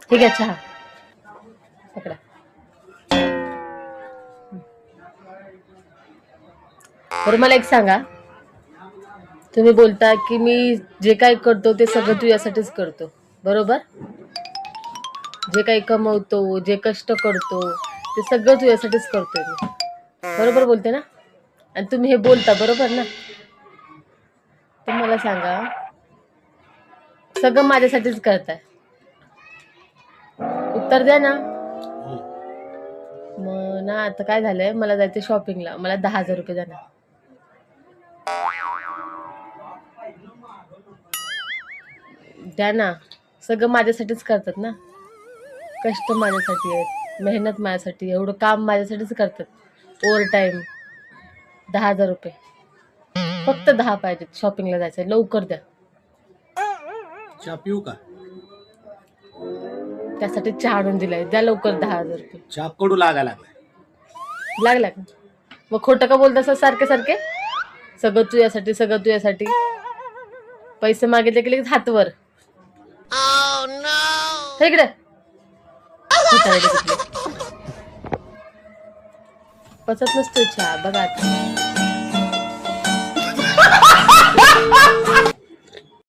ठीक आहे चहा पकडा. बरं मला एक सांगा, तुम्ही बोलता की मी जे काही करतो ते सगळं तुझ्यासाठीच करतो, बरोबर? जे काही कमवतो, जे कष्ट करतो ते सगळं तुझ्यासाठीच करतोय मी, बरोबर बोलते ना? आणि तुम्ही हे बोलता बरोबर ना? तर मला सांगा, सगळं माझ्यासाठीच करताय, उत्तर द्या ना. हो. मग ना आता काय झालंय, मला जायचं शॉपिंगला, मला 10,000 रुपये द्या ना. द्या ना. सगळं माझ्यासाठीच करतात ना, कष्ट माझ्यासाठी आहेत, मेहनत माझ्यासाठी, एवढं काम माझ्यासाठीच करतात, ओव्हर टाईम. 10,000 रुपये, फक्त 10 पाहिजेत, शॉपिंगला जायचंय, लवकर द्या. चहा पिऊ का? त्यासाठी चहा आणून दिलाय, द्या लवकर 10,000 रुपये. चहा कडू लागायला लागलाय. लागला का? मग खोटं का बोलत असं सारखे सारखे? सगळं तुझ्यासाठी, सगळं तुझ्यासाठी. पैसे मागितले की लगेच हातवर. हे इकडे खोटारडे कुठले. पचत नसतोय चहा बघा आता.